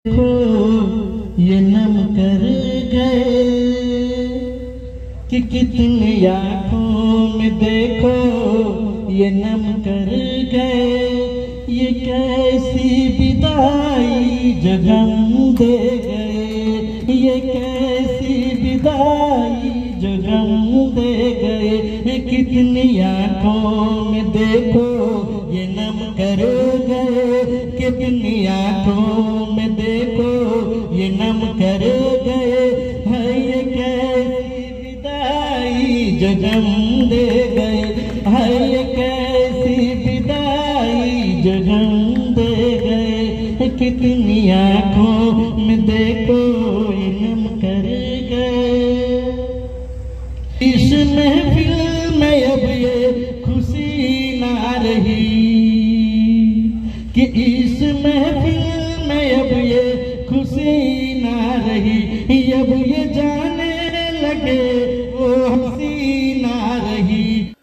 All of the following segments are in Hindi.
देखो ये नम कर गए कि कितनी आँखों में देखो ये नम कर गए, ये कैसी विदाई जो गम दे गए, ये कैसी विदाई जो गम दे गए, कितनी आँखों में देखो ये नम कर गए, कितनी आँखों में देखो ये नम कर गए, है ये कैसी विदाई जो गम दे गए, है ये कैसी विदाई जो गम दे गए, कितनी आँखों में देखो ये नम कर गए। इस महफिल में अब ये खुशी ना रही कि इस महफिल में अब ये खुशी ना रही, अब ये जाने लगे वो हंसी ना रही।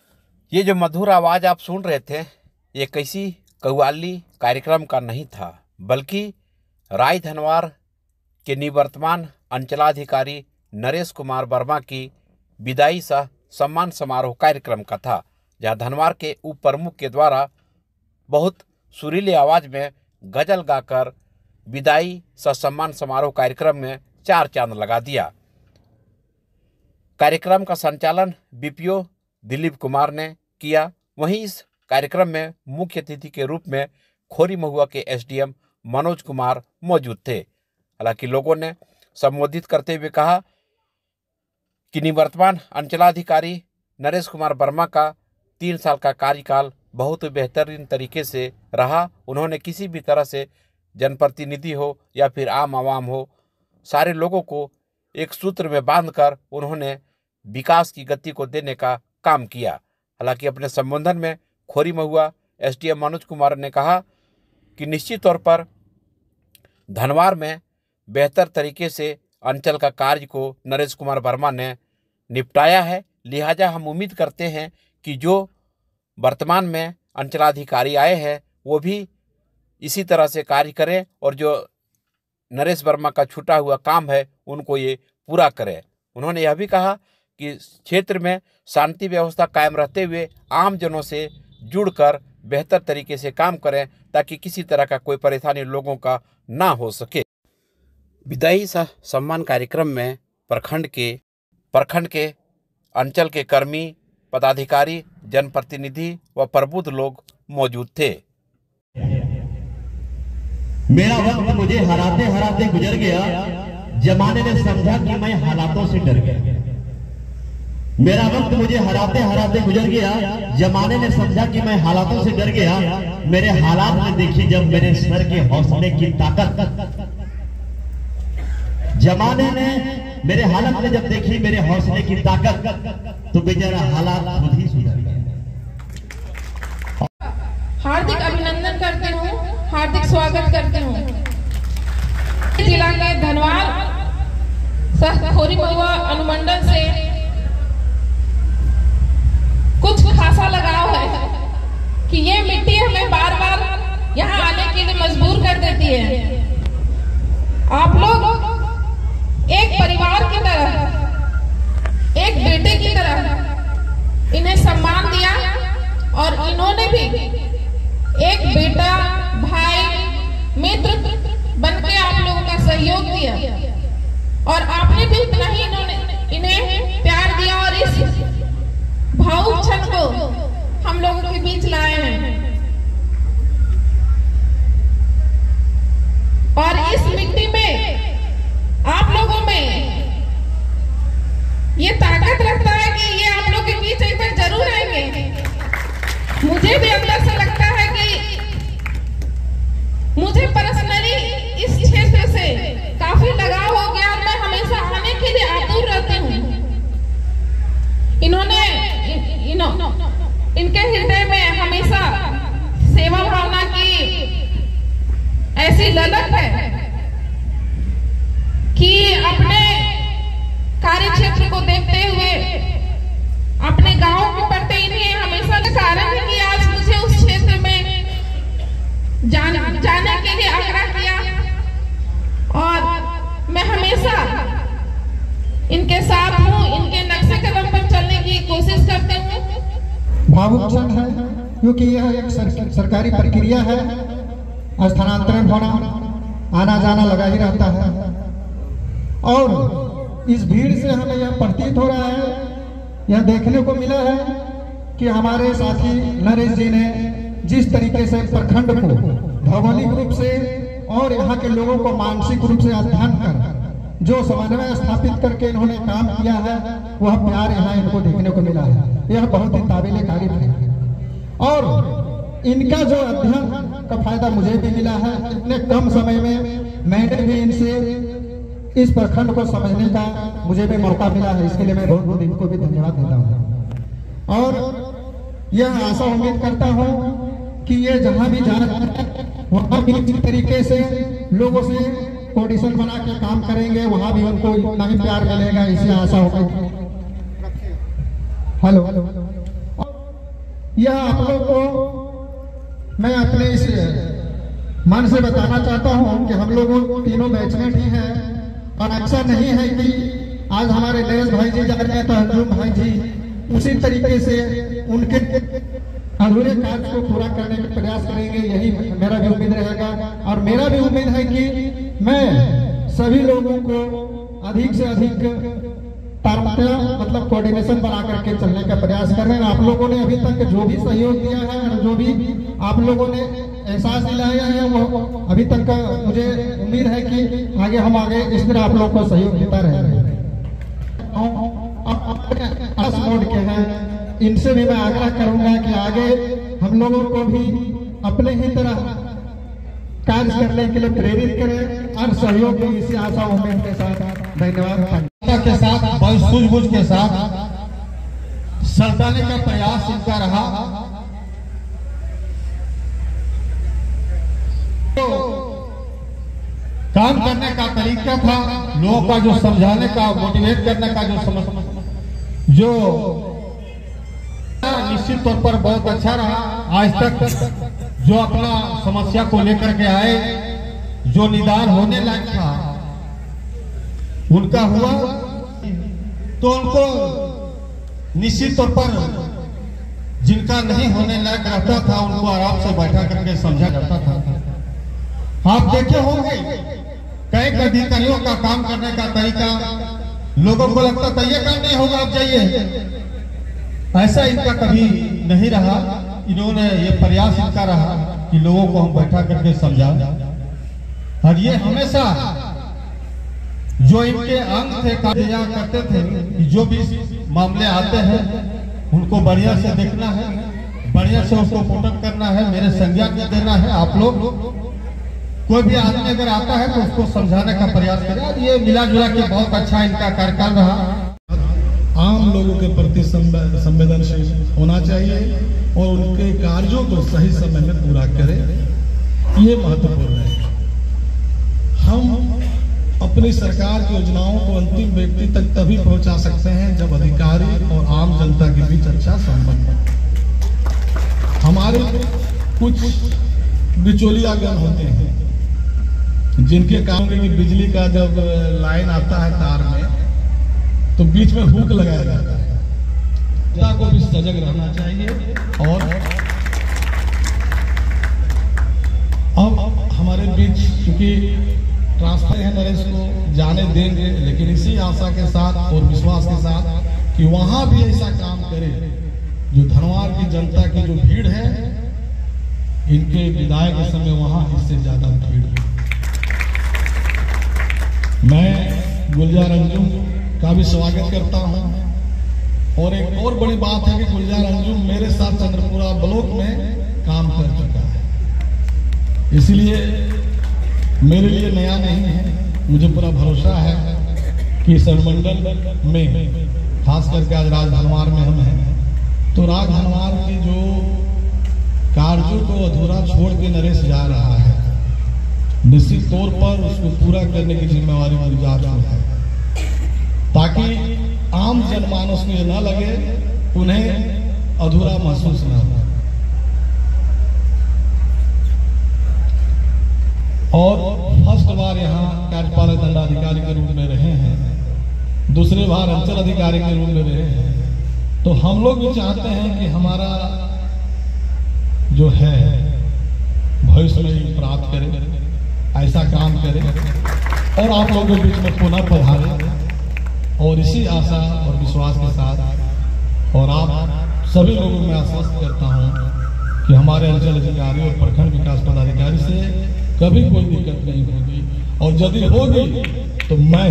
ये जो मधुर आवाज आप सुन रहे थे ये किसी कव्वाली कार्यक्रम का नहीं था, बल्कि राय धनवार के निवर्तमान अंचलाधिकारी नरेश कुमार वर्मा की विदाई सह सम्मान समारोह कार्यक्रम का था, जहां धनवार के उप प्रमुख के द्वारा बहुत सुरीली आवाज में गजल गाकर विदाई सह सम्मान समारोह कार्यक्रम में चार चांद लगा दिया। कार्यक्रम का संचालन बीपीओ दिलीप कुमार ने किया। वहीं इस कार्यक्रम में मुख्य अतिथि के रूप में खोरी महुआ के एसडीएम मनोज कुमार मौजूद थे। हालांकि लोगों ने संबोधित करते हुए कहा कि निवर्तमान अंचलाधिकारी नरेश कुमार वर्मा का 3 साल का कार्यकाल बहुत बेहतरीन तरीके से रहा। उन्होंने किसी भी तरह से जनप्रतिनिधि हो या फिर आम आवाम हो, सारे लोगों को एक सूत्र में बांधकर उन्होंने विकास की गति को देने का काम किया। हालांकि अपने संबोधन में खोरी महुआ एसडीएम मनोज कुमार ने कहा कि निश्चित तौर पर धनवार में बेहतर तरीके से अंचल का कार्य को नरेश कुमार वर्मा ने निपटाया है। लिहाजा हम उम्मीद करते हैं कि जो वर्तमान में अंचलाधिकारी आए हैं वो भी इसी तरह से कार्य करें और जो नरेश वर्मा का छूटा हुआ काम है उनको ये पूरा करें। उन्होंने यह भी कहा कि क्षेत्र में शांति व्यवस्था कायम रहते हुए आम जनों से जुड़कर बेहतर तरीके से काम करें ताकि किसी तरह का कोई परेशानी लोगों का ना हो सके। विदाई सह सम्मान कार्यक्रम में प्रखंड के अंचल के कर्मी, पदाधिकारी, जनप्रतिनिधि व प्रबुद्ध लोग मौजूद थे। मेरा वक्त मुझे हराते हराते गुजर गया, जमाने ने समझा कि मैं हालातों से डर गया। मेरा वक्त मुझे हराते हराते गुजर गया, जमाने ने समझा कि मैं हालातों से डर गया। मेरे हालात में देखी जब मेरे सर के हौसले की ताकत, जमाने ने मेरे हालत में जब देखी मेरे हौसले की ताकत, तो बेचारा हालात खुद ही सुधर गए। हार्दिक अभिनंदन करती हूँ, हार्दिक स्वागत करती हूँ। जिला के धनवार सह खोरी महुआ अनुमंडल से कुछ खासा लगाव है कि ये मिट्टी हमें बार बार यहाँ आने के लिए मजबूर कर देती है। आप लोग एक परिवार की तरह, एक बेटे की तरह इन्हें सम्मान दिया और इन्होंने भी एक बेटा, भाई, मित्र बनके आप लोगों का सहयोग दिया और आपने भी उतना ही इन्हें प्यार दिया और इस भावुक क्षण को हम लोगों के बीच लाए हैं। और इस मिट्टी में आप लोगों में ये ताकत रखता है कि ये आप लोगों के बीच एक बार जरूर आएंगे। मुझे भी अंदर से लगता है कि मुझे पर्सनली इस क्षेत्र से काफी लगाव हो गया और मैं हमेशा आने के लिए आतुर रहती हूँ। इनके हृदय में हमेशा इनके साथ हूँ, इनके नक्शे कदम पर चलने की कोशिश करते हूँ। भावुक क्षण है क्योंकि यह एक सरकारी प्रक्रिया है। स्थानांतरण होना, आना जाना लगा ही रहता है और इस भीड़ से हमें यह प्रतीत हो रहा है, यह देखने को मिला है कि हमारे साथी नरेश जी ने जिस तरीके से प्रखंड को भौगोलिक रूप से और यहाँ के लोगों को मानसिक रूप से अध्ययन कर जो समन्वय स्थापित करके इन्होंने काम किया है, वह प्यार यहाँ इनको देखने को मिला है। यह बहुत ही काबिल तारीफ है और इनका जो अध्ययन का फायदा मुझे भी मिला है। इतने कम समय में मैंने भी इनसे इस प्रखंड को समझने का मुझे भी मौका मिला है। इसके लिए मैं बहुत बहुत इनको भी धन्यवाद देता हूँ और यह आशा उम्मीद करता हूँ कि ये जहाँ भी जा रहे हैं वहाँ भी इस तरीके से लोगों से कोऑर्डिनेशन बना के काम करेंगे, वहाँ भी उनको इतना ही प्यार मिलेगा, इसी आशा होगी। हेलो, यह आप लोग को मैं अपने इस मन से बताना चाहता हूँ कि हम लोग तीनों बैचमेट ही हैं और ऐसा नहीं है कि आज हमारे नरेश भाई जी जा रहे हैं तो अंजुम भाई जी उसी तरीके से उनके अधूरे कार्य को पूरा करने का प्रयास करेंगे। यही मेरा भी उम्मीद रहेगा और मेरा भी उम्मीद है कि मैं सभी लोगों को अधिक से अधिक मतलब कोऑर्डिनेशन बना करके चलने का प्रयास कर रहे हैं। आप लोगों ने अभी तक जो भी सहयोग दिया है और जो भी आप लोगों ने एहसास दिलाया है वो अभी तक का मुझे उम्मीद है कि आगे इस तरह आप लोगों को सहयोग देता रहेगा। मोड के हैं, इनसे भी मैं आग्रह करूंगा कि आगे हम लोगों को भी अपने ही तरह कार्य करने के लिए प्रेरित करें और सहयोग की इसी आशा उम्मीद के साथ धन्यवाद के साथ बहुत सूझबूझ के साथ सल्टाने का प्रयास इनका रहा। तो काम करने का तरीका था, लोगों का जो समझाने का, मोटिवेट करने का जो निश्चित तौर पर बहुत अच्छा रहा। आज तक जो अपना समस्या को लेकर के आए, जो निदान होने लायक था उनका हुआ, तो उनको निश्चित तौर पर जिनका नहीं होने लायक रहता था उनको आराम से बैठा करके समझा जाता था। आप देखे होंगे कई अधिकारियों का काम करने का तरीका, लोगों को लगता था ये काम नहीं होगा, आप जाइए। ऐसा इनका कभी नहीं रहा। इन्होंने ये प्रयास इनका रहा कि लोगों को हम बैठा करके समझा, और ये हमेशा जो इनके अंग थे काम करते थे कि जो भी मामले आते हैं उनको बढ़िया से देखना है, बढ़िया से उसको पोटअप करना है, मेरे संज्ञान में देना है। आप लोग कोई भी आदमी अगर आता है तो उसको समझाने का प्रयास करें। ये मिला जुला के बहुत अच्छा इनका कार्यकाल रहा। आम लोगों के प्रति संवेदनशील होना चाहिए और उनके कार्यों को सही समय में पूरा करें, ये महत्वपूर्ण है। हम अपनी सरकार की योजनाओं को अंतिम व्यक्ति तक तभी पहुंचा सकते हैं जब अधिकारी और आम जनता के बीच अच्छा संबंध हो। हमारे कुछ बिचौलियागण होते हैं जिनके काम की बिजली का जब लाइन आता है तार में तो बीच में हुक लगाया जाता है। जनता को भी सजग रहना चाहिए। और अब हमारे बीच चूंकि ट्रांसफर है, नरेश को जाने देंगे, लेकिन इसी आशा के साथ और विश्वास के साथ कि वहां भी ऐसा काम करे जो धनवार की जनता की जो भीड़ है, इनके विदाई के समय वहां इससे ज्यादा भीड़ हो। मैं गुलजार अंजुम का भी स्वागत करता हूं। और एक और बड़ी बात है कि गुलजार अंजुम मेरे साथ चंद्रपुरा ब्लॉक में काम कर चुका है, इसलिए मेरे लिए नया नहीं है। मुझे पूरा भरोसा है कि इस अनुमंडल में खास करके आज राजधनवार में हम हैं, तो राजधनवार की जो कार्यों को अधूरा छोड़ के नरेश जा रहा है, निश्चित तौर पर उसको पूरा करने की जिम्मेवारी गुलजार की है, ताकि आम जनमानस को ये न लगे, उन्हें अधूरा महसूस न हो। और फर्स्ट बार यहाँ कार्यपालक दंडाधिकारी के रूप में रहे हैं, दूसरे बार अंचल अधिकारी के रूप में रहे हैं। तो हम लोग भी चाहते हैं कि हमारा जो है भविष्य में प्राप्त करे, ऐसा काम करे और आप लोगों के बीच में पुनः पधारे। और इसी आशा और विश्वास के साथ और आप सभी लोगों में आश्वस्त करता हूं कि हमारे अंचल अधिकारी और प्रखंड विकास पदाधिकारी से कभी कोई दिक्कत नहीं होगी, और यदि होगी तो मैं